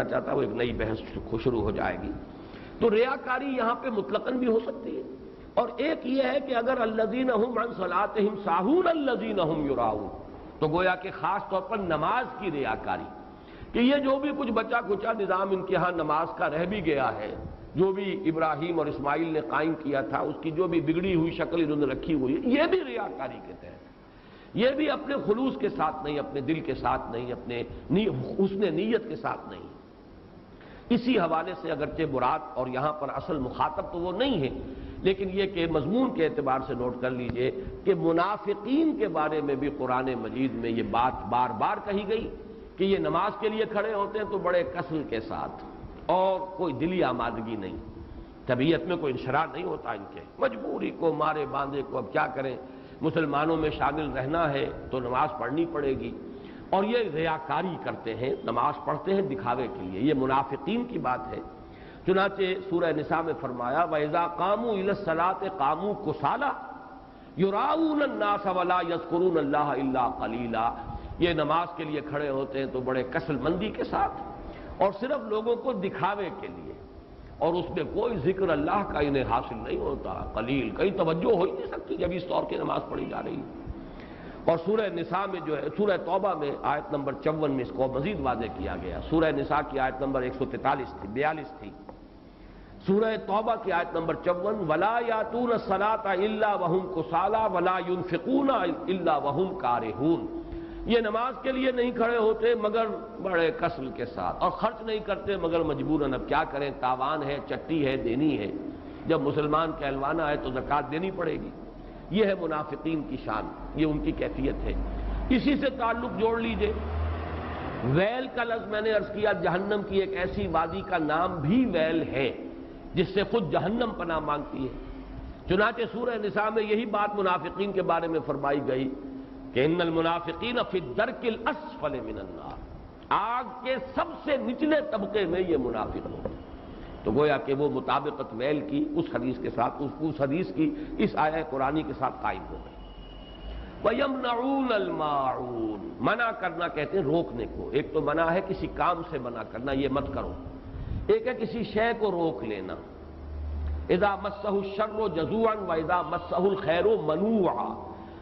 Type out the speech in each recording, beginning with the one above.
چاہتا وہ ایک نئی بحث شروع ہو جائے گی۔ تو ریاکاری یہاں پہ مطلقاً بھی ہو سکتی ہے، اور ایک یہ ہے کہ اگر الذین هم عن صلاتهم ساہون الذین هم یراؤون، تو گویا کہ خاص طور پر نماز کی ریاکاری، کہ یہ جو بھی کچھ بچا کچا نظام ان کے ہاں نماز کا رہ بھی گیا ہے، جو بھی ابراہیم اور اسماعیل نے قائم کیا تھا، اس کی جو بھی بگڑی ہوئی شکل انہوں نے رکھی ہوئی ہے، یہ بھی ریاکاری کے تحت، یہ بھی اپنے خلوص کے ساتھ نہیں، اپنے دل کے ساتھ نہیں، اپنے حسن نیت کے ساتھ نہیں۔ اسی حوالے سے اگرچہ مراد اور یہاں پر اصل مخاطب تو وہ نہیں ہے، لیکن یہ کہ مضمون کے اعتبار سے نوٹ کر لیجئے کہ منافقین کے بارے میں بھی قرآن مجید میں یہ بات بار بار کہی گئی کہ یہ نماز کے لیے کھڑے ہوتے ہیں تو بڑے کسل کے ساتھ، اور کوئی دلی آمادگی نہیں، طبیعت میں کوئی انشراح نہیں ہوتا ان کے، مجبوری کو مارے باندھے کو اب کیا کریں، مسلمانوں میں شامل رہنا ہے تو نماز پڑھنی پڑے گی، اور یہ ریاکاری کرتے ہیں، نماز پڑھتے ہیں دکھاوے کے لیے، یہ منافقین کی بات ہے۔ چنانچہ سورہ نساء میں فرمایا وَإِذَا قَامُوا إِلَى الصَّلَاةِ قَامُوا كُسَالَىٰ يُرَاءُونَ النَّاسَ وَلَا يَذْكُرُونَ اللَّهَ إِلَّا قَلِيلًا، یہ نماز کے لیے کھڑے ہوتے ہیں تو بڑے کسل مندی کے ساتھ، اور صرف لوگوں کو دکھاوے کے لیے، اور اس میں کوئی ذکر اللہ کا انہیں حاصل نہیں ہوتا، قلیل، کہیں توجہ ہو ہی نہیں سکتی جب اس طور کی نماز پڑھی جا رہی ہے۔ اور سورہ نساء میں جو ہے، سورہ توبہ میں آیت نمبر 54 میں اس کو مزید واضح کیا گیا، سورہ نساء کی آیت نمبر 143 تھی، 42 تھی، سورہ توبہ کی آیت نمبر 54 وَلَا يَأْتُونَ الصَّلَاةَ إِلَّا وَهُمْ كُسَالَىٰ وَلَا يُنْفِقُونَ إِلَّا وَهُمْ كَارِهُونَ، یہ نماز کے لیے نہیں کھڑے ہوتے مگر بڑے کسل کے ساتھ، اور خرچ نہیں کرتے مگر مجبوراً، اب کیا کریں، تاوان ہے، چٹی ہے، دینی ہے، جب مسلمان کہلوانا ہے تو زکوٰۃ دینی پڑے گی۔ یہ ہے منافقین کی شان، یہ ان کی کیفیت ہے۔ اسی سے تعلق جوڑ لیجئے، ویل کا لفظ میں نے عرض کیا، جہنم کی ایک ایسی وادی کا نام بھی ویل ہے جس سے خود جہنم پناہ مانگتی ہے۔ چنانچہ سورہ نساء میں یہی بات منافقین کے بارے میں فرمائی گئی کہ ان المنافقین فی الدرک الاسفل من النار، آگ کے سب سے نچلے طبقے میں یہ منافق ہوں۔ تو گویا کہ وہ مطابقت ویل کی اس حدیث کے ساتھ، اس حدیث کی اس آیہ قرآنی کے ساتھ قائم ہو گئی۔ وَيَمْنَعُونَ الْمَاعُونَ، منع کرنا کہتے ہیں روکنے کو، ایک تو منع ہے کسی کام سے منع کرنا، یہ مت کرو، ایک ہے کسی شے کو روک لینا۔ اذا مسہ الشر جزوعا واذا مسہ الخیر منوعا،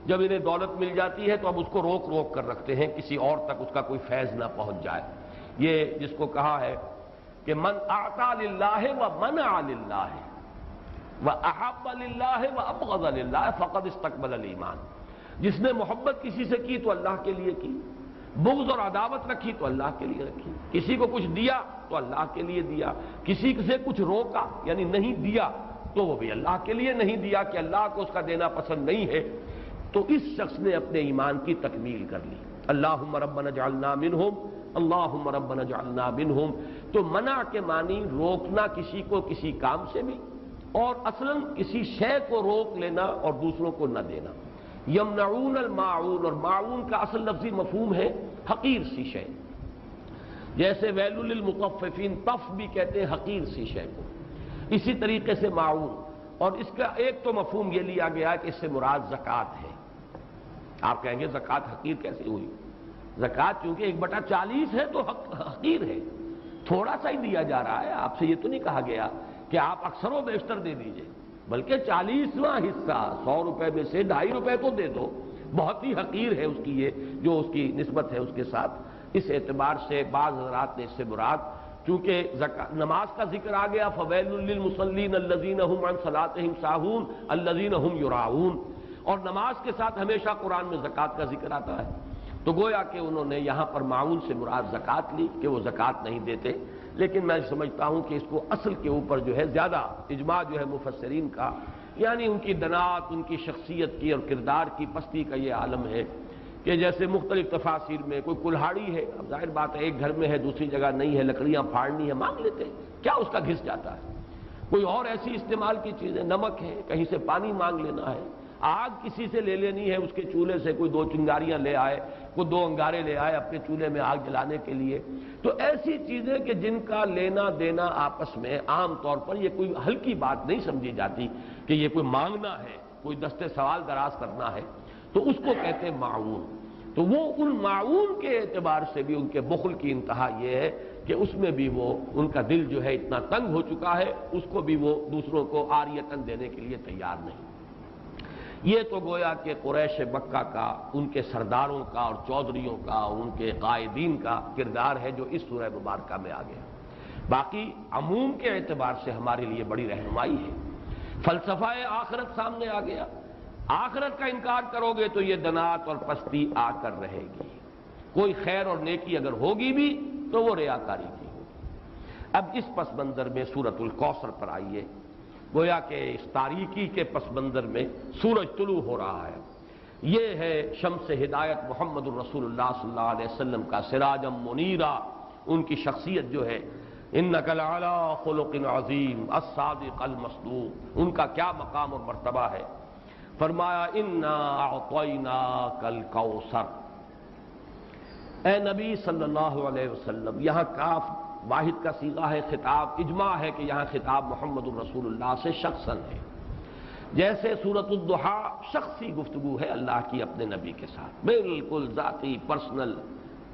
جب انہیں دولت مل جاتی ہے تو اب اس کو روک روک کر رکھتے ہیں، کسی اور تک اس کا کوئی فیض نہ پہنچ جائے۔ یہ جس کو کہا ہے کہ من اعطى للہ ومنع للہ واحب للہ وابغض للہ فقد استقبل الایمان، جس نے محبت کسی سے کی تو اللہ کے لیے کی، بغض اور عداوت رکھی تو اللہ کے لیے رکھی، کسی کو کچھ دیا تو اللہ کے لیے دیا، کسی سے کچھ روکا یعنی نہیں دیا تو وہ بھی اللہ کے لیے نہیں دیا کہ اللہ کو اس کا دینا پسند نہیں ہے، تو اس شخص نے اپنے ایمان کی تکمیل کر لی۔ اللہم ربنا اجعلنا منہم، اللہم ربنا اجعلنا منہم، تو منع کے معنی روکنا کسی کو کسی کام سے بھی، اور اصلاً کسی شے کو روک لینا اور دوسروں کو نہ دینا۔ یمنعون الماعون، اور معون کا اصل لفظی مفہوم ہے حقیر سی شے، جیسے ویل للمطففین، طف بھی کہتے ہیں حقیر سی شے کو، اسی طریقے سے معون، اور اس کا ایک تو مفہوم یہ لیا گیا کہ اس سے مراد زکوٰۃ ہے۔ آپ کہیں گے زکوٰۃ حقیر کیسے ہوئی؟ زکوٰۃ چونکہ 1/40 ہے تو حقیر ہے، تھوڑا سا ہی دیا جا رہا ہے، آپ سے یہ تو نہیں کہا گیا کہ آپ اکثر و بیشتر دے دیجئے، بلکہ 40واں حصہ 100 روپے میں سے 2.5 روپے تو دے دو، بہت ہی حقیر ہے اس کی، یہ جو اس کی نسبت ہے اس کے ساتھ۔ اس اعتبار سے بعض حضرات نے اس سے مراد، چونکہ نماز کا ذکر آ گیا فویل للمصلین الذین هم عن صلاتهم ساہون الذین هم یراؤون، اور نماز کے ساتھ ہمیشہ قرآن میں زکوٰۃ کا ذکر آتا ہے، تو گویا کہ انہوں نے یہاں پر معون سے مراد زکوٰۃ لی کہ وہ زکوٰۃ نہیں دیتے، لیکن میں سمجھتا ہوں کہ اس کو اصل کے اوپر جو ہے زیادہ اجماع جو ہے مفسرین کا، یعنی ان کی دنات، ان کی شخصیت کی اور کردار کی پستی کا یہ عالم ہے کہ جیسے مختلف تفاسیر میں کوئی کلہاڑی ہے، اب ظاہر بات ہے ایک گھر میں ہے دوسری جگہ نہیں ہے، لکڑیاں پھاڑنی ہے، مانگ لیتے ہیں، کیا اس کا گھس جاتا ہے، کوئی اور ایسی استعمال کی چیزیں، نمک ہے، کہیں سے پانی مانگ لینا ہے، آگ کسی سے لے لینی ہے، اس کے چولہے سے کوئی 2 چنگاریاں لے آئے، کوئی 2 انگارے لے آئے اپنے چولہے میں آگ جلانے کے لیے، تو ایسی چیزیں کہ جن کا لینا دینا آپس میں عام طور پر یہ کوئی ہلکی بات نہیں سمجھی جاتی کہ یہ کوئی مانگنا ہے، کوئی دستے سوال دراز کرنا ہے، تو اس کو کہتے ہیں معون۔ تو وہ ان معون کے اعتبار سے بھی ان کے بخل کی انتہا یہ ہے کہ اس میں بھی وہ ان کا دل جو ہے اتنا تنگ ہو چکا ہے، اس کو بھی وہ دوسروں کو عاریتاً دینے کے لیے تیار نہیں۔ یہ تو گویا کہ قریش مکہ کا، ان کے سرداروں کا اور چودھریوں کا، ان کے قائدین کا کردار ہے جو اس سورہ مبارکہ میں آ گیا۔ باقی عموم کے اعتبار سے ہمارے لیے بڑی رہنمائی ہے۔ فلسفہ آخرت سامنے آ گیا۔ آخرت کا انکار کرو گے تو یہ دنات اور پستی آ کر رہے گی۔ کوئی خیر اور نیکی اگر ہوگی بھی تو وہ ریاکاری کی ہوگی۔ اب اس پس منظر میں سورۃ الکوثر پر آئیے۔ گویا کہ اس تاریکی کے پس منظر میں سورج طلوع ہو رہا ہے۔ یہ ہے شمس ہدایت محمد الرسول اللہ صلی اللہ علیہ وسلم کا سراجا منیرا، ان کی شخصیت جو ہے انک لعلی خلق عظیم الصادق المصدوق، ان کا کیا مقام اور مرتبہ ہے۔ فرمایا انا اعطیناک الکوثر، اے نبی صلی اللہ علیہ وسلم۔ یہاں کاف واحد کا صیغہ ہے، خطاب اجماع ہے کہ یہاں خطاب محمد الرسول اللہ سے شخصاً ہے۔ جیسے سورۃ الضحیٰ شخصی گفتگو ہے اللہ کی اپنے نبی کے ساتھ، بالکل ذاتی پرسنل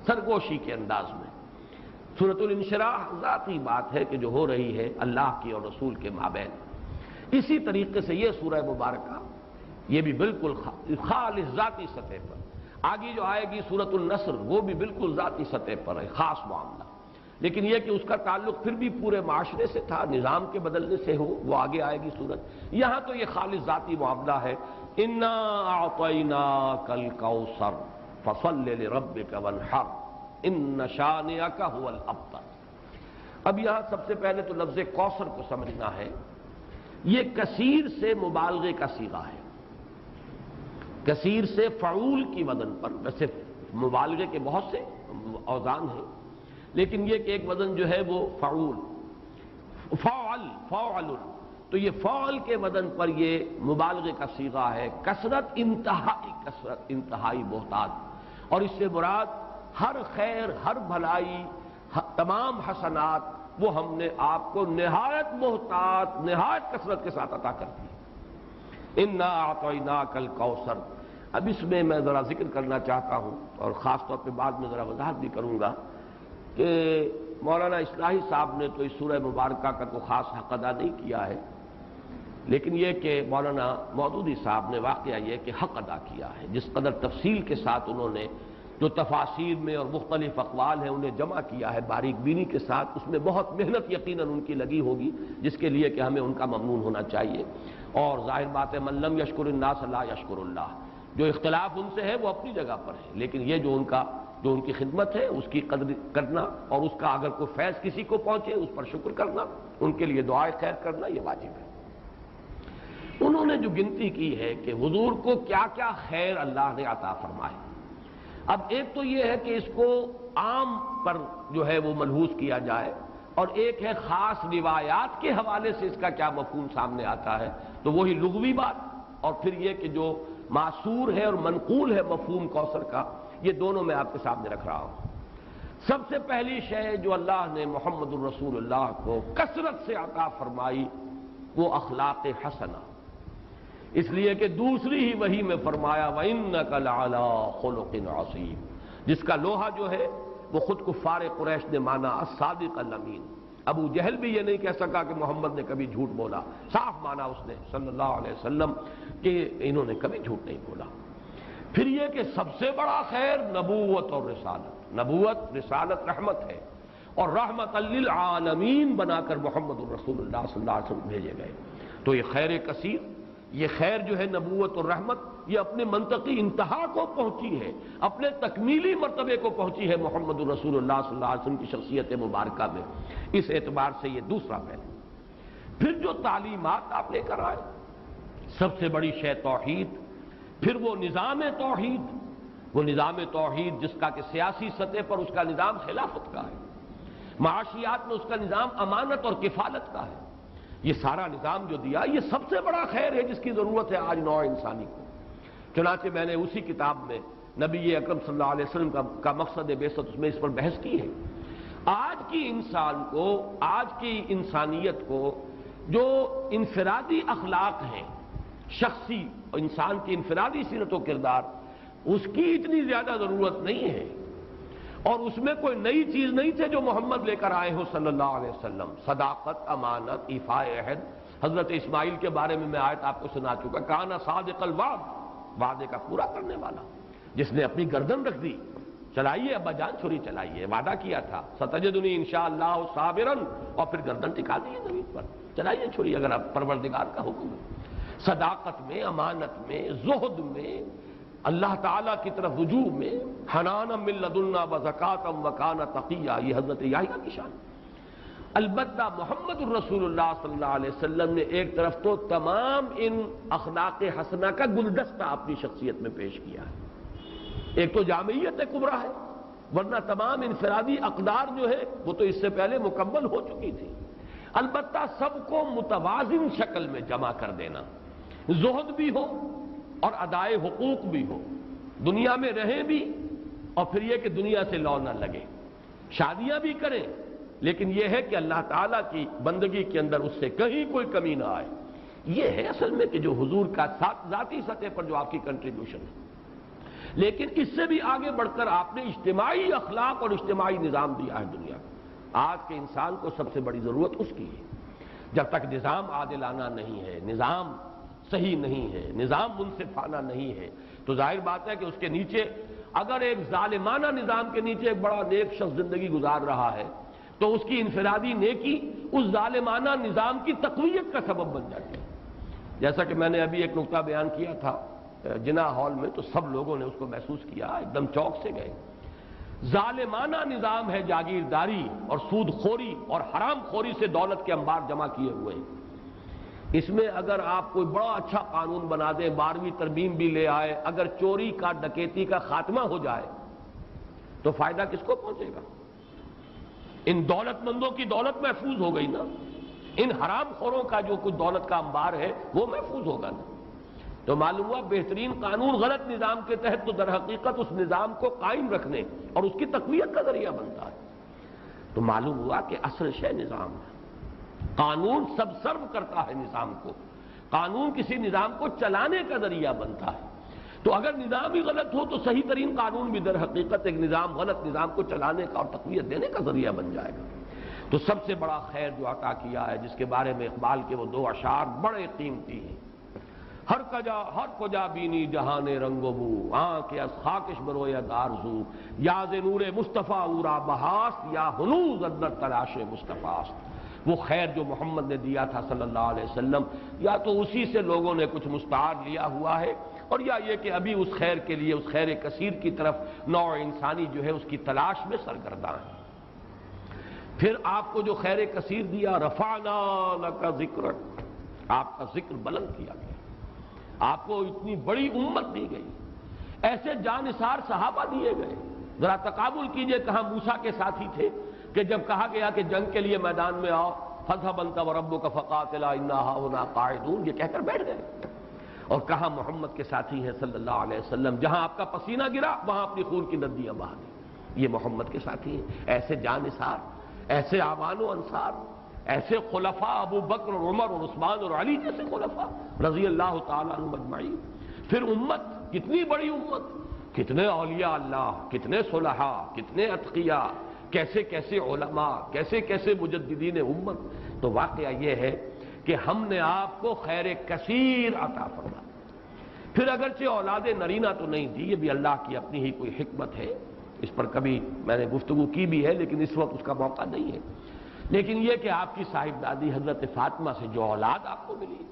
سرگوشی کے انداز میں۔ سورۃ الانشراح ذاتی بات ہے کہ جو ہو رہی ہے اللہ کی اور رسول کے مابین۔ اسی طریقے سے یہ سورہ مبارکہ یہ بھی بالکل خالص ذاتی سطح پر۔ آگے جو آئے گی سورۃ النصر وہ بھی بالکل ذاتی سطح پر ہے، خاص معاملہ، لیکن یہ کہ اس کا تعلق پھر بھی پورے معاشرے سے تھا، نظام کے بدلنے سے ہو، وہ آگے آئے گی سورت۔ یہاں تو یہ خالص ذاتی معاملہ ہے۔ انا اعطیناک الکوثر فصل لربک وانحر ان شانئک هو الابتر۔ اب یہاں سب سے پہلے تو لفظ کوثر کو سمجھنا ہے۔ یہ کثیر سے مبالغے کا صیغہ ہے۔ کثیر سے فعول کی وزن پر، ویسے مبالغے کے بہت سے اوزان ہیں لیکن یہ کہ ایک وزن جو ہے وہ فعول، فعل، تو یہ فعل کے وزن پر یہ مبالغے کا صیغہ ہے۔ کثرت، انتہائی کثرت، انتہائی بہتات، اور اس سے مراد ہر خیر، ہر بھلائی، تمام حسنات وہ ہم نے آپ کو نہایت محتاط، نہایت کثرت کے ساتھ عطا کر دی۔ انا اعطیناک الکوثر۔ اب اس میں ذرا ذکر کرنا چاہتا ہوں اور خاص طور پہ بعد میں ذرا وضاحت بھی کروں گا کہ مولانا اصلاحی صاحب نے تو اس سورہ مبارکہ کا کوئی خاص حق ادا نہیں کیا ہے، لیکن یہ کہ مولانا مودودی صاحب نے واقعہ یہ کہ حق ادا کیا ہے۔ جس قدر تفصیل کے ساتھ انہوں نے جو تفاسیر میں اور مختلف اقوال ہیں انہیں جمع کیا ہے باریک بینی کے ساتھ، اس میں بہت محنت یقیناً ان کی لگی ہوگی، جس کے لیے کہ ہمیں ان کا ممنون ہونا چاہیے۔ اور ظاہر بات ہے من لم یشکر الناس لا یشکر اللہ، جو اختلاف ان سے ہے وہ اپنی جگہ پر ہے، لیکن یہ جو ان کی خدمت ہے اس کی قدر کرنا، اور اس کا اگر کوئی فیض کسی کو پہنچے اس پر شکر کرنا، ان کے لیے دعائے خیر کرنا، یہ واجب ہے۔ انہوں نے جو گنتی کی ہے کہ حضور کو کیا کیا خیر اللہ نے عطا فرمائے۔ اب ایک تو یہ ہے کہ اس کو عام پر جو ہے وہ ملحوظ کیا جائے، اور ایک ہے خاص روایات کے حوالے سے اس کا کیا مفہوم سامنے آتا ہے، تو وہی لغوی بات، اور پھر یہ کہ جو معصور ہے اور منقول ہے مفہوم کوثر کا، یہ دونوں میں آپ کے سامنے رکھ رہا ہوں۔ سب سے پہلی شے جو اللہ نے محمد الرسول اللہ کو کثرت سے عطا فرمائی وہ اخلاق حسنہ، اس لیے کہ دوسری ہی وحی میں فرمایا وَإِنَّكَ لَعَلَىٰ خُلُقٍ عَظِيمٍ، جس کا لوہا جو ہے وہ خود کفار قریش نے مانا الصادق الامین۔ ابو جہل بھی یہ نہیں کہہ سکا کہ محمد نے کبھی جھوٹ بولا، صاف مانا اس نے صلی اللہ علیہ وسلم کہ انہوں نے کبھی جھوٹ نہیں بولا۔ پھر یہ کہ سب سے بڑا خیر نبوت اور رسالت، نبوت رسالت رحمت ہے، اور رحمت للعالمین بنا کر محمد الرسول اللہ صلی اللہ علیہ وسلم بھیجے گئے۔ تو یہ خیر کثیر، یہ خیر جو ہے نبوت اور رحمت، یہ اپنے منطقی انتہا کو پہنچی ہے، اپنے تکمیلی مرتبے کو پہنچی ہے محمد الرسول اللہ صلی اللہ علیہ وسلم کی شخصیت مبارکہ میں۔ اس اعتبار سے یہ دوسرا پہلو۔ پھر جو تعلیمات آپ لے کر آئے، سب سے بڑی شے توحید، پھر وہ نظام توحید جس کا کہ سیاسی سطح پر اس کا نظام خلافت کا ہے، معاشیات میں اس کا نظام امانت اور کفالت کا ہے۔ یہ سارا نظام جو دیا یہ سب سے بڑا خیر ہے جس کی ضرورت ہے آج نوع انسانی کو۔ چنانچہ میں نے اسی کتاب میں نبی اکرم صلی اللہ علیہ وسلم کا مقصد بعثت اس میں اس پر بحث کی ہے۔ آج کی انسان کو، آج کی انسانیت کو جو انفرادی اخلاق ہیں، شخصی انسان کی انفرادی سیرت و کردار، اس کی اتنی زیادہ ضرورت نہیں ہے۔ اور اس میں کوئی نئی چیز نہیں تھے جو محمد لے کر آئے ہو صلی اللہ علیہ وسلم. صداقت، امانت، ایفاء عہد. حضرت اسماعیل کے بارے میں آیت آپ کو سنا چکا، کانا صادق الوعد، وعدے کا پورا کرنے والا، جس نے اپنی گردن رکھ دی. چلائیے ابا جان چھری چلائیے، وعدہ کیا تھا ستجدنی انشاءاللہ صابرا، اور پھر گردن ٹکا دی زمین پر. چلائیے چھری اگر اب پروردگار کا حکم ہے. صداقت میں، امانت میں، زہد میں، اللہ تعالیٰ کی طرف رجوع میں، حنانا من لدنا وزکاتا وکانا تقیا، یہ حضرت یحییٰ کی شان. البتہ محمد الرسول اللہ صلی اللہ علیہ وسلم نے ایک طرف تو تمام ان اخلاق حسنہ کا گلدستہ اپنی شخصیت میں پیش کیا ہے. ایک تو جامعیت کبریٰ ہے، ورنہ تمام انفرادی اقدار جو ہے وہ تو اس سے پہلے مکمل ہو چکی تھی. البتہ سب کو متوازن شکل میں جمع کر دینا، زہد بھی ہو اور ادائے حقوق بھی ہو، دنیا میں رہیں بھی اور پھر یہ کہ دنیا سے لو نہ لگے، شادیاں بھی کریں لیکن یہ ہے کہ اللہ تعالیٰ کی بندگی کے اندر اس سے کہیں کوئی کمی نہ آئے. یہ ہے اصل میں کہ جو حضور کا ذاتی سطح پر جو آپ کی کنٹریبیوشن ہے. لیکن اس سے بھی آگے بڑھ کر آپ نے اجتماعی اخلاق اور اجتماعی نظام دیا ہے دنیا کو. آج کے انسان کو سب سے بڑی ضرورت اس کی ہے. جب تک نظام عادلانہ نہیں ہے، نظام صحیح نہیں ہے، نظام منصفانہ نہیں ہے، تو ظاہر بات ہے کہ اس کے نیچے اگر ایک ظالمانہ نظام کے نیچے ایک بڑا نیک شخص زندگی گزار رہا ہے تو اس کی انفرادی نیکی اس ظالمانہ نظام کی تقویت کا سبب بن جاتی ہے. جیسا کہ میں نے ابھی ایک نقطہ بیان کیا تھا جنا ہال میں، تو سب لوگوں نے اس کو محسوس کیا، ایک دم چوک سے گئے. ظالمانہ نظام ہے جاگیرداری اور سود خوری اور حرام خوری سے دولت کے انبار جمع کیے ہوئے ہیں. اس میں اگر آپ کوئی بڑا اچھا قانون بنا دیں، 12ویں ترمیم بھی لے آئے، اگر چوری کا، ڈکیتی کا خاتمہ ہو جائے تو فائدہ کس کو پہنچے گا؟ ان دولت مندوں کی دولت محفوظ ہو گئی نا، ان حرام خوروں کا جو کچھ دولت کا انبار ہے وہ محفوظ ہوگا نا. تو معلوم ہوا بہترین قانون غلط نظام کے تحت تو در حقیقت اس نظام کو قائم رکھنے اور اس کی تقویت کا ذریعہ بنتا ہے. تو معلوم ہوا کہ اصل شے نظام ہے. قانون سب سرو کرتا ہے نظام کو، قانون کسی نظام کو چلانے کا ذریعہ بنتا ہے. تو اگر نظام ہی غلط ہو تو صحیح ترین قانون بھی در حقیقت ایک نظام، غلط نظام کو چلانے کا اور تقویت دینے کا ذریعہ بن جائے گا. تو سب سے بڑا خیر جو عطا کیا ہے، جس کے بارے میں اقبال کے وہ 2 اشعار بڑے قیمتی ہیں، ہر کجا بینی جہان رنگ و بو، آنکھ از خاکش بروید آرزو، یاز نور مصطفیٰ اورا بہاست، یا ہنوز اندر تلاش مصطفیٰست. وہ خیر جو محمد نے دیا تھا صلی اللہ علیہ وسلم، یا تو اسی سے لوگوں نے کچھ مستعار لیا ہوا ہے، اور یا یہ کہ ابھی اس خیر کے لیے، اس خیر کثیر کی طرف نوع انسانی جو ہے اس کی تلاش میں سرگرداں ہے. پھر آپ کو جو خیر کثیر دیا، رفعنا لک ذکرک، آپ کا ذکر بلند کیا گیا، آپ کو اتنی بڑی امت دی گئی، ایسے جانثار صحابہ دیے گئے. ذرا تقابل کیجئے کہاں موسیٰ کے ساتھی تھے کہ جب کہا گیا کہ جنگ کے لیے میدان میں آؤ، فاذهب انت وربك فقاتلا انا هاهنا قاعدون، یہ کہہ کر بیٹھ گئے. اور کہاں محمد کے ساتھی ہیں صلی اللہ علیہ وسلم، جہاں آپ کا پسینہ گرا وہاں اپنی خون کی ندیاں بہا دی. یہ محمد کے ساتھی ہیں. ایسے جانثار، ایسے اعوان و انصار، ایسے خلفاء ابو بکر اور عمر اور عثمان اور علی جیسے خلفاء رضی اللہ تعالیٰ عنہم اجمعین. پھر امت، کتنی بڑی امت، کتنے اولیاء اللہ، کتنے صلحاء، کتنے اتقیاء، کیسے کیسے علماء، کیسے کیسے مجددین امت. تو واقعہ یہ ہے کہ ہم نے آپ کو خیر کثیر عطا فرمایا. پھر اگرچہ اولاد نرینہ تو نہیں دی، یہ بھی اللہ کی اپنی ہی کوئی حکمت ہے، اس پر کبھی میں نے گفتگو کی بھی ہے لیکن اس وقت اس کا موقع نہیں ہے. لیکن یہ کہ آپ کی صاحبزادی حضرت فاطمہ سے جو اولاد آپ کو ملی،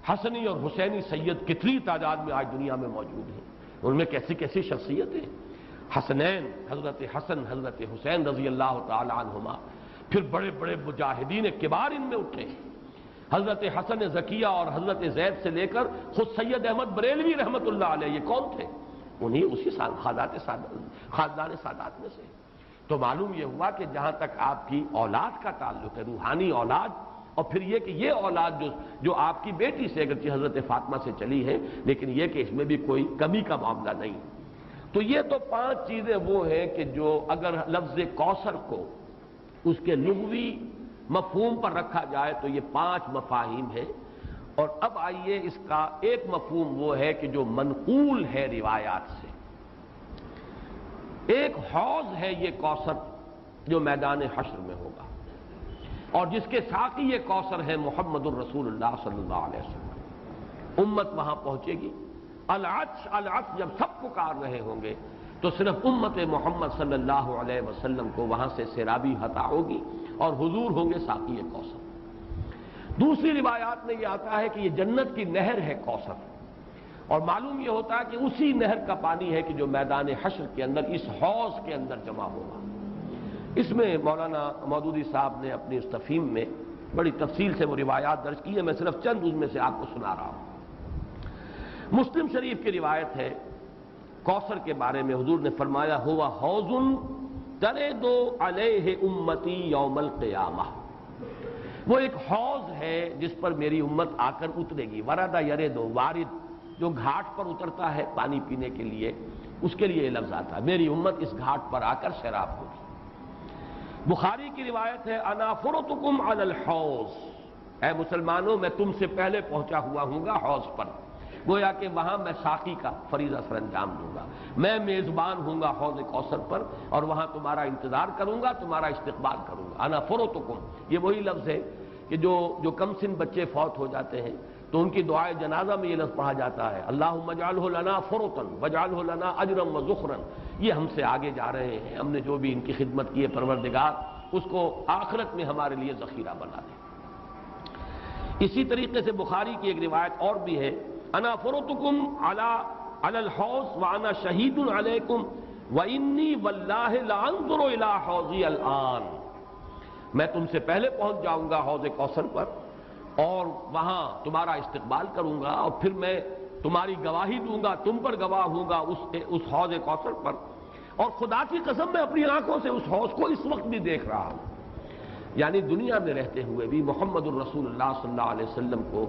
حسنی اور حسینی سید کتنی تعداد میں آج دنیا میں موجود ہیں، ان میں کیسی کیسی شخصیتیں. حسنین، حضرت حسن، حضرت حسین رضی اللہ تعالی عنہما، پھر بڑے بڑے مجاہدین کبار ان میں اٹھے. حضرت حسن زکیہ اور حضرت زید سے لے کر خود سید احمد بریلوی رحمت اللہ علیہ، یہ کون تھے؟ انہی اسی خاندان سادات میں سے. تو معلوم یہ ہوا کہ جہاں تک آپ کی اولاد کا تعلق ہے، روحانی اولاد، اور پھر یہ کہ یہ اولاد جو آپ کی بیٹی سے اگرچہ حضرت فاطمہ سے چلی ہے، لیکن یہ کہ اس میں بھی کوئی کمی کا معاملہ نہیں. تو یہ تو 5 چیزیں وہ ہیں کہ جو اگر لفظ کوثر کو اس کے لغوی مفہوم پر رکھا جائے تو یہ 5 مفاہیم ہیں. اور اب آئیے اس کا ایک مفہوم وہ ہے کہ جو منقول ہے روایات سے. ایک حوض ہے یہ کوثر جو میدان حشر میں ہوگا، اور جس کے ساقی یہ کوثر ہے محمد الرسول اللہ صلی اللہ علیہ وسلم۔ امت وہاں پہنچے گی، العطش العطش جب سب پکار رہے ہوں گے تو صرف امت محمد صلی اللہ علیہ وسلم کو وہاں سے سیرابی عطا ہوگی اور حضور ہوں گے ساقی کوثر۔ دوسری روایات میں یہ آتا ہے کہ یہ جنت کی نہر ہے کوثر، اور معلوم یہ ہوتا ہے کہ اسی نہر کا پانی ہے کہ جو میدان حشر کے اندر اس حوض کے اندر جمع ہوگا۔ اس میں مولانا مودودی صاحب نے اپنی اس تفہیم میں بڑی تفصیل سے وہ روایات درج کی ہیں، میں صرف چند ان میں سے آپ کو سنا رہا ہوں۔ مسلم شریف کی روایت ہے کوثر کے بارے میں، حضور نے فرمایا ہوا حوض ترد علیہ امتی یوم القیامہ، وہ ایک حوض ہے جس پر میری امت آ کر اترے گی۔ ورد یرد، وارد جو گھاٹ پر اترتا ہے پانی پینے کے لیے، اس کے لیے یہ لفظ آتا ہے، میری امت اس گھاٹ پر آ کر سیراب ہوگی۔ بخاری کی روایت ہے انا فرطکم علی الحوض، اے مسلمانوں میں تم سے پہلے پہنچا ہوا ہوں گا حوض پر، گویا کہ وہاں میں ساقی کا فریضہ سر انجام دوں گا، میں میزبان ہوں گا حوض کوثر پر، اور وہاں تمہارا انتظار کروں گا، تمہارا استقبال کروں گا۔ انا فرطکم، یہ وہی لفظ ہے کہ جو کم سن بچے فوت ہو جاتے ہیں تو ان کی دعائے جنازہ میں یہ لفظ پڑھا جاتا ہے اللہم اجعلہ لنا فرطا واجعلہ لنا اجرا وذخرا، یہ ہم سے آگے جا رہے ہیں، ہم نے جو بھی ان کی خدمت کی ہے پروردگار اس کو آخرت میں ہمارے لیے ذخیرہ بنا دے۔ اسی طریقے سے بخاری کی ایک روایت اور بھی ہے انا فرطکم علی الحوض وانا شہید علیکم وانی واللہ لانظر الی حوضی الان، میں تم سے پہلے پہنچ جاؤں گا حوض کوثر پر اور وہاں تمہارا استقبال کروں گا، اور پھر میں تمہاری گواہی دوں گا، تم پر گواہ ہوں گا اس حوض کوثر پر، اور خدا کی قسم میں اپنی آنکھوں سے اس حوض کو اس وقت بھی دیکھ رہا ہوں۔ یعنی دنیا میں رہتے ہوئے بھی محمد الرسول اللہ صلی اللہ علیہ وسلم کو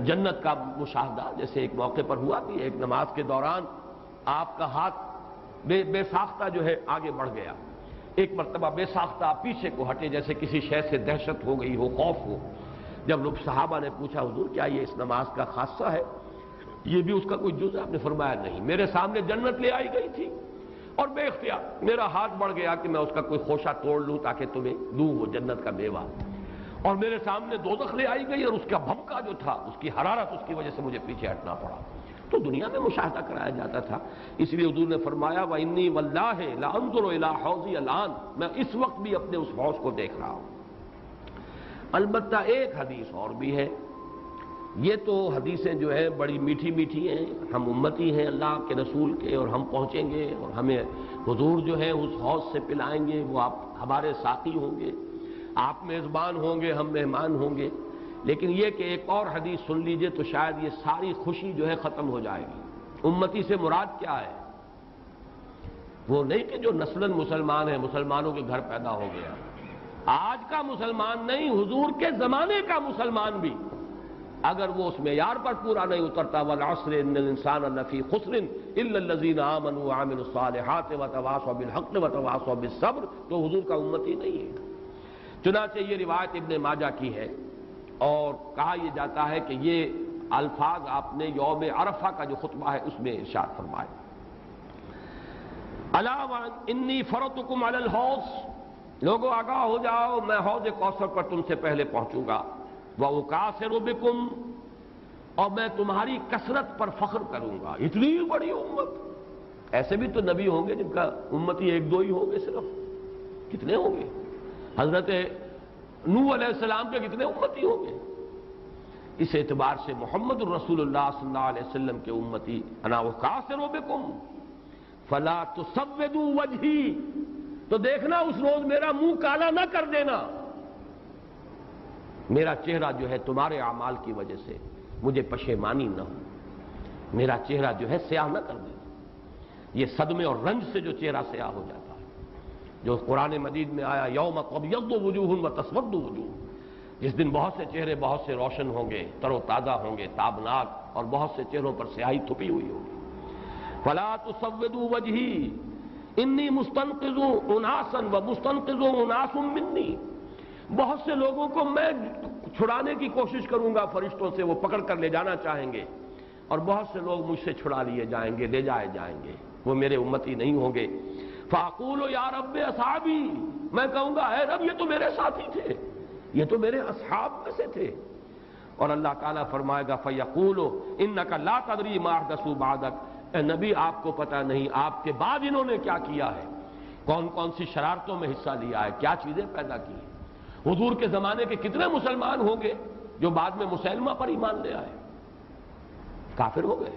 جنت کا مشاہدہ، جیسے ایک موقع پر ہوا بھی، ایک نماز کے دوران آپ کا ہاتھ بے ساختہ جو ہے آگے بڑھ گیا، ایک مرتبہ بے ساختہ پیچھے کو ہٹے جیسے کسی شے سے دہشت ہو گئی ہو، خوف ہو۔ جب لوگ صحابہ نے پوچھا حضور کیا یہ اس نماز کا خاصہ ہے، یہ بھی اس کا کوئی جز ہے؟ آپ نے فرمایا نہیں، میرے سامنے جنت لے آئی گئی تھی اور بے اختیار میرا ہاتھ بڑھ گیا کہ میں اس کا کوئی خوشہ توڑ لوں تاکہ تمہیں دوں وہ جنت کا میوہ، اور میرے سامنے دوزخ لے آئی گئی اور اس کا بھبکا جو تھا، اس کی حرارت، اس کی وجہ سے مجھے پیچھے ہٹنا پڑا۔ تو دنیا میں مشاہدہ کرایا جاتا تھا، اس لیے حضور نے فرمایا وَإِنِّي وَاللَّهِ لَأَنظُرُ إِلَىٰ حَوْضِيَ الْآنَ، میں اس وقت بھی اپنے اس حوض کو دیکھ رہا ہوں۔ البتہ ایک حدیث اور بھی ہے، یہ تو حدیثیں جو ہیں بڑی میٹھی میٹھی ہیں، ہم امتی ہیں اللہ کے رسول کے اور ہم پہنچیں گے اور ہمیں حضور جو ہے اس حوض سے پلائیں گے، وہ آپ ہمارے ساقی ہوں گے، آپ میزبان ہوں گے، ہم مہمان ہوں گے۔ لیکن یہ کہ ایک اور حدیث سن لیجئے تو شاید یہ ساری خوشی جو ہے ختم ہو جائے گی۔ امتی سے مراد کیا ہے؟ وہ نہیں کہ جو نسلاً مسلمان ہیں، مسلمانوں کے گھر پیدا ہو گیا، آج کا مسلمان نہیں، حضور کے زمانے کا مسلمان بھی اگر وہ اس معیار پر پورا نہیں اترتا والعصر ان الانسان لفی خسر الا الذین آمنوا وعملوا الصالحات وتواصوا بالحق وتواصوا بالصبر، تو حضور کا امتی نہیں ہے۔ چنانچہ یہ روایت ابن ماجہ کی ہے، اور کہا یہ جاتا ہے کہ یہ الفاظ آپ نے یوم عرفہ کا جو خطبہ ہے اس میں ارشاد فرمائے الا انی فرطکم علی الحوض، لوگوں آگاہ ہو جاؤ میں حوض کوثر پر تم سے پہلے پہنچوں گا، وَأُكَاثِرُ بِكُمْ، اور میں تمہاری کثرت پر فخر کروں گا۔ اتنی بڑی امت، ایسے بھی تو نبی ہوں گے جن کا امتی ایک دو ہی ہوں گے صرف، کتنے ہوں گے؟ حضرت نوح علیہ السلام کے کتنے امتی ہوں گے؟ اس اعتبار سے محمد الرسول اللہ صلی اللہ علیہ وسلم کے امتی انا وَأُكَاثِرُ بِكُمْ فَلَا تُسَوِّدُوا وَجْهِي، تو دیکھنا اس روز میرا منہ کالا نہ کر دینا، میرا چہرہ جو ہے تمہارے اعمال کی وجہ سے مجھے پشیمانی نہ ہو، میرا چہرہ جو ہے سیاہ نہ کر دینا۔ یہ صدمے اور رنج سے جو چہرہ سیاہ ہو جاتا ہے، جو قرآن مجید میں آیا یوم تبیض وجوہ وتسود وجوہ، جس دن بہت سے چہرے بہت سے روشن ہوں گے، تر و تازہ ہوں گے، تابناک، اور بہت سے چہروں پر سیاہی تھپی ہوئی ہوگی۔ فلا تسودوا وجہی انی مستنقذ اناسا ومستنقذ اناس منی، بہت سے لوگوں کو میں چھڑانے کی کوشش کروں گا فرشتوں سے، وہ پکڑ کر لے جانا چاہیں گے، اور بہت سے لوگ مجھ سے چھڑا لیے جائیں گے، لے جائے جائیں گے۔ وہ میرے امتی نہیں ہوں گے۔ فاقول یا رب اصحابی، میں کہوں گا اے رب یہ تو میرے ساتھی تھے، یہ تو میرے اصحاب میں سے تھے۔ اور اللہ تعالیٰ فرمائے گا فیقول انک لا تدری ما احدثوا بعدک، اے نبی آپ کو پتہ نہیں آپ کے بعد انہوں نے کیا کیا ہے، کون کون سی شرارتوں میں حصہ لیا ہے، کیا چیزیں پیدا کی ہیں۔ حضور کے زمانے کے کتنے مسلمان ہوں گے جو بعد میں مسلمہ پر ایمان لے آئے، کافر ہو گئے۔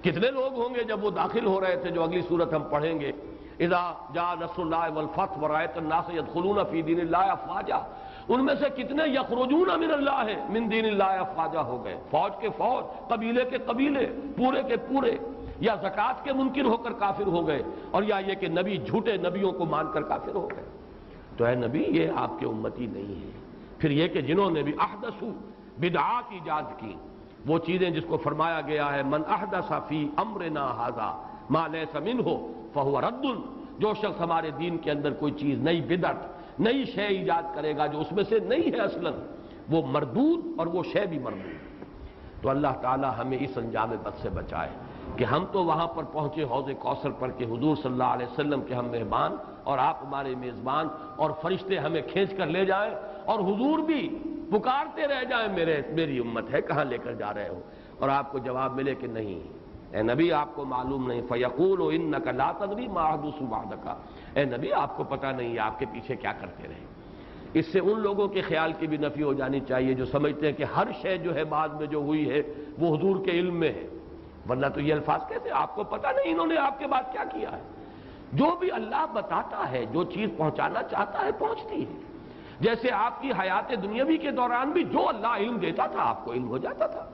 کتنے لوگ ہوں گے جب وہ داخل ہو رہے تھے، جو اگلی صورت ہم پڑھیں گے، اذا جاء نصر اللہ والفتح ورأیت الناس يدخلون فی دین اللہ افواجا، ان میں سے کتنے یخرجون من اللہ من دین اللہ افواجا ہو گئے، فوج کے فوج، قبیلے کے قبیلے، پورے کے پورے، یا زکوٰۃ کے منکر ہو کر کافر ہو گئے، اور یا یہ کہ نبی جھوٹے نبیوں کو مان کر کافر ہو گئے۔ تو اے نبی یہ آپ کے امتی نہیں ہیں۔ پھر یہ کہ جنہوں نے بھی احدثوا بدعات ایجاد کی، وہ چیزیں جس کو فرمایا گیا ہے من احدث فی امرنا ھذا ما لیس منہ فہو رد، جو شخص ہمارے دین کے اندر کوئی چیز نئی بدعت نئی شے ایجاد کرے گا جو اس میں سے نہیں ہے اصلاً، وہ مردود اور وہ شے بھی مردود۔ تو اللہ تعالی ہمیں اس انجام بد سے بچائے کہ ہم تو وہاں پر پہنچے حوض کوثر پر کہ حضور صلی اللہ علیہ وسلم کے ہم مہمان اور آپ ہمارے میزبان، اور فرشتے ہمیں کھینچ کر لے جائیں، اور حضور بھی پکارتے رہ جائیں میری امت ہے کہاں لے کر جا رہے ہو، اور آپ کو جواب ملے کہ نہیں اے نبی آپ کو معلوم نہیں، فیقول انک لا تدری ما احدثوا بعدک، اے نبی آپ کو پتہ نہیں آپ کے پیچھے کیا کرتے رہے۔ اس سے ان لوگوں کے خیال کی بھی نفی ہو جانی چاہیے جو سمجھتے ہیں کہ ہر شے جو ہے بعد میں جو ہوئی ہے وہ حضور کے علم میں ہے، ورنہ تو یہ الفاظ کہتے ہیں آپ کو پتہ نہیں انہوں نے آپ کے بعد کیا کیا ہے۔ جو بھی اللہ بتاتا ہے، جو چیز پہنچانا چاہتا ہے پہنچتی ہے۔ جیسے آپ کی حیات دنیاوی کے دوران بھی جو اللہ علم دیتا تھا آپ کو علم ہو جاتا تھا،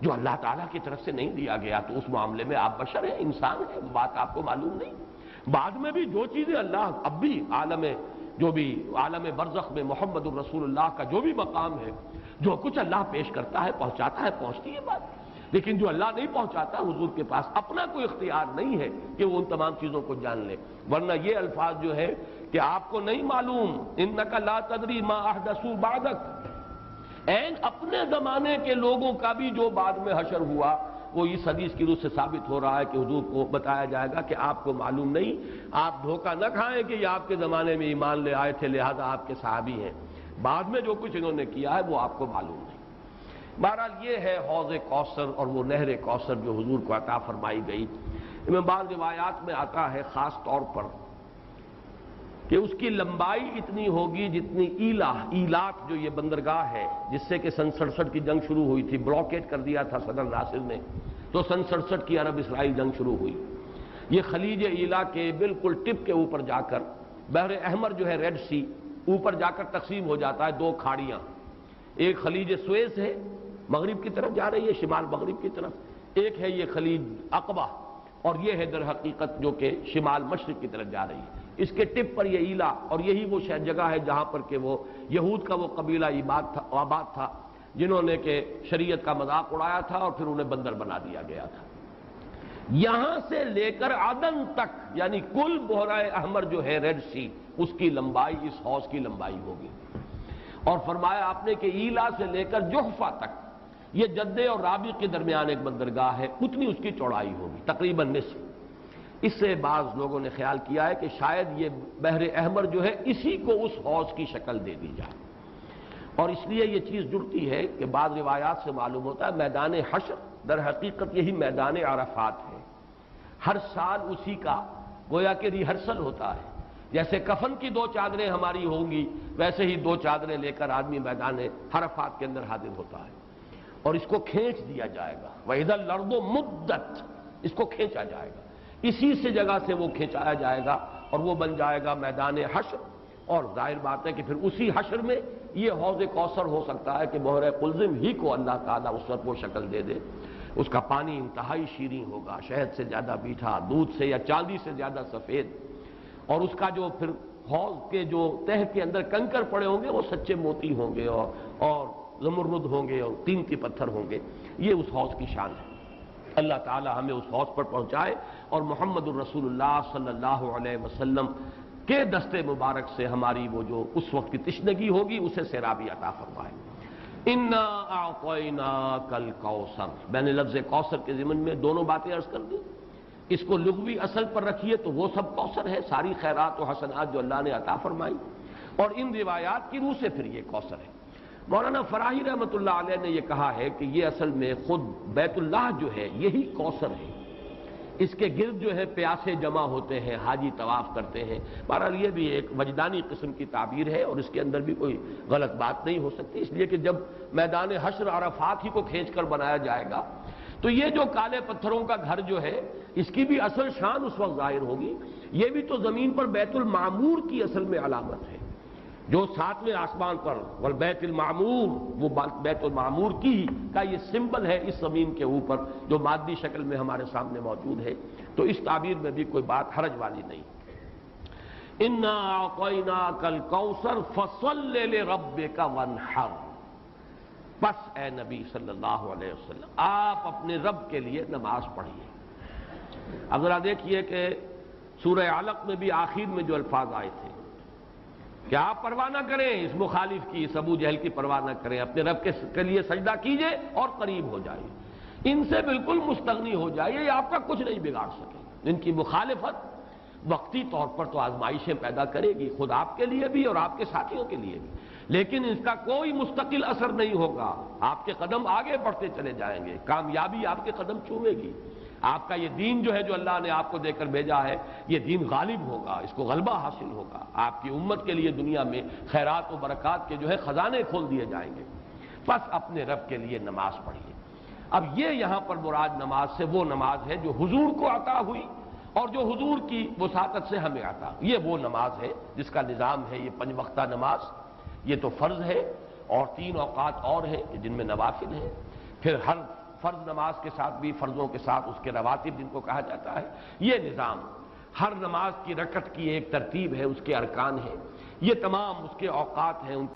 جو اللہ تعالیٰ کی طرف سے نہیں دیا گیا تو اس معاملے میں آپ بشر ہیں، انسان ہیں، بات آپ کو معلوم نہیں۔ بعد میں بھی جو چیزیں اللہ اب بھی عالم برزخ میں محمد الرسول اللہ کا جو بھی مقام ہے، جو کچھ اللہ پیش کرتا ہے پہنچاتا ہے، پہنچتی ہے بات۔ لیکن جو اللہ نہیں پہنچاتا حضور کے پاس اپنا کوئی اختیار نہیں ہے کہ وہ ان تمام چیزوں کو جان لے، ورنہ یہ الفاظ جو ہے کہ آپ کو نہیں معلوم انک لا تدری ما احدثوا بعدک، این اپنے زمانے کے لوگوں کا بھی جو بعد میں حشر ہوا وہ اس حدیث کی روح سے ثابت ہو رہا ہے کہ حضور کو بتایا جائے گا کہ آپ کو معلوم نہیں، آپ دھوکہ نہ کھائیں کہ یہ آپ کے زمانے میں ایمان لے آئے تھے لہذا آپ کے صحابی ہیں، بعد میں جو کچھ انہوں نے کیا ہے وہ آپ کو معلوم نہیں۔ بہرحال یہ ہے حوض کوثر اور وہ نہر کوثر جو حضور کو عطا فرمائی گئی۔ میں بعض روایات میں آتا ہے خاص طور پر کہ اس کی لمبائی اتنی ہوگی جتنی ایلات جو یہ بندرگاہ ہے جس سے کہ سن 67 کی جنگ شروع ہوئی تھی، بلاکیٹ کر دیا تھا صدر ناصر نے، تو سن 67 کی عرب اسرائیل جنگ شروع ہوئی۔ یہ خلیج ایلا کے بالکل ٹپ کے اوپر جا کر بحر احمر جو ہے ریڈ سی اوپر جا کر تقسیم ہو جاتا ہے دو کھاڑیاں، ایک خلیج سویز ہے مغرب کی طرف جا رہی ہے شمال مغرب کی طرف، ایک ہے یہ خلیج عقبہ اور یہ ہے در حقیقت جو کہ شمال مشرق کی طرف جا رہی ہے۔ اس کے ٹپ پر یہ ایلا، اور یہی وہ جگہ ہے جہاں پر کہ وہ یہود کا وہ قبیلہ آباد تھا جنہوں نے کہ شریعت کا مذاق اڑایا تھا اور پھر انہیں بندر بنا دیا گیا تھا۔ یہاں سے لے کر عدن تک یعنی کل بحیرہ احمر جو ہے ریڈ سی اس کی لمبائی اس حوض کی لمبائی ہوگی، اور فرمایا آپ نے کہ ایلا سے لے کر جحفہ تک یہ جدے اور رابغ کے درمیان ایک بندرگاہ ہے، اتنی اس کی چوڑائی ہوگی تقریباً نصف۔ اس سے بعض لوگوں نے خیال کیا ہے کہ شاید یہ بحر احمر جو ہے اسی کو اس حوض کی شکل دے دی جائے، اور اس لیے یہ چیز جڑتی ہے کہ بعض روایات سے معلوم ہوتا ہے میدان حشر در حقیقت یہی میدان عرفات ہے، ہر سال اسی کا گویا کہ ریہرسل ہوتا ہے، جیسے کفن کی دو چادریں ہماری ہوں گی ویسے ہی دو چادریں لے کر آدمی میدان عرفات کے اندر حاضر ہوتا ہے، اور اس کو کھینچ دیا جائے گا، وَإِذَا الْأَرْضُ مُدَّتْ، اس کو کھینچا جائے گا، اسی سے جگہ سے وہ کھینچایا جائے گا اور وہ بن جائے گا میدان حشر۔ اور ظاہر بات ہے کہ پھر اسی حشر میں یہ حوض کوثر ہو سکتا ہے کہ بحر قلزم ہی کو اللہ تعالیٰ اس وقت وہ شکل دے دے، اس کا پانی انتہائی شیریں ہوگا، شہد سے زیادہ میٹھا، دودھ سے یا چاندی سے زیادہ سفید، اور اس کا جو پھر حوض کے جو تہ کے اندر کنکر پڑے ہوں گے وہ سچے موتی ہوں گے اور زمرد ہوں گے اور قیمتی پتھر ہوں گے۔ یہ اس حوض کی شان ہے۔ اللہ تعالی ہمیں اس حوض پر پہنچائے اور محمد الرسول اللہ صلی اللہ علیہ وسلم کے دستے مبارک سے ہماری وہ جو اس وقت کی تشنگی ہوگی اسے سیرابی عطا فرمائے۔ انا اعطیناک الکوثر، میں نے لفظ کوثر کے ضمن میں دونوں باتیں عرض کر دی، اس کو لغوی اصل پر رکھیے تو وہ سب کوثر ہے، ساری خیرات و حسنات جو اللہ نے عطا فرمائی، اور ان روایات کی روح سے پھر یہ کوثر ہے۔ مولانا فراہی رحمۃ اللہ علیہ نے یہ کہا ہے کہ یہ اصل میں خود بیت اللہ جو ہے یہی کوثر ہے، اس کے گرد جو ہے پیاسے جمع ہوتے ہیں، حاجی طواف کرتے ہیں۔ بہرحال یہ بھی ایک وجدانی قسم کی تعبیر ہے اور اس کے اندر بھی کوئی غلط بات نہیں ہو سکتی، اس لیے کہ جب میدان حشر عرفات ہی کو کھینچ کر بنایا جائے گا تو یہ جو کالے پتھروں کا گھر جو ہے اس کی بھی اصل شان اس وقت ظاہر ہوگی۔ یہ بھی تو زمین پر بیت المعمور کی اصل میں علامت ہے، جو ساتویں آسمان پر والبیت المعمور، وہ بیت المعمور کی کا یہ سمبل ہے اس زمین کے اوپر جو مادی شکل میں ہمارے سامنے موجود ہے، تو اس تعبیر میں بھی کوئی بات حرج والی نہیں۔ انا اعطیناک الکوثر فصل لربک وانحر، بس اے نبی صلی اللہ علیہ وسلم آپ اپنے رب کے لیے نماز پڑھیے۔ اب ذرا دیکھیے کہ سورہ علق میں بھی آخر میں جو الفاظ آئے تھے کہ آپ پرواہ نہ کریں اس مخالف کی، اس ابو جہل کی پرواہ نہ کریں، اپنے رب کے لیے سجدہ کیجئے اور قریب ہو جائیے، ان سے بالکل مستغنی ہو جائیے، یہ آپ کا کچھ نہیں بگاڑ سکے۔ ان کی مخالفت وقتی طور پر تو آزمائشیں پیدا کرے گی، خود آپ کے لیے بھی اور آپ کے ساتھیوں کے لیے بھی، لیکن اس کا کوئی مستقل اثر نہیں ہوگا، آپ کے قدم آگے بڑھتے چلے جائیں گے، کامیابی آپ کے قدم چومے گی، آپ کا یہ دین جو ہے جو اللہ نے آپ کو دے کر بھیجا ہے یہ دین غالب ہوگا، اس کو غلبہ حاصل ہوگا، آپ کی امت کے لیے دنیا میں خیرات و برکات کے جو ہے خزانے کھول دیے جائیں گے۔ بس اپنے رب کے لیے نماز پڑھیے۔ اب یہ یہاں پر مراد نماز سے وہ نماز ہے جو حضور کو عطا ہوئی اور جو حضور کی وساطت سے ہمیں عطا، یہ وہ نماز ہے جس کا نظام ہے یہ 5 وقتہ نماز، یہ تو فرض ہے، اور 3 اوقات اور ہیں جن میں نوافل ہیں، پھر ہر فرض نماز کے ساتھ بھی فرضوں کے ساتھ اس کے رواتب جن کو کہا جاتا ہے، یہ نظام ہر نماز کی رکعت کی ایک ترتیب ہے، اس کے ارکان ہیں، یہ تمام اس کے اوقات ہیں، ان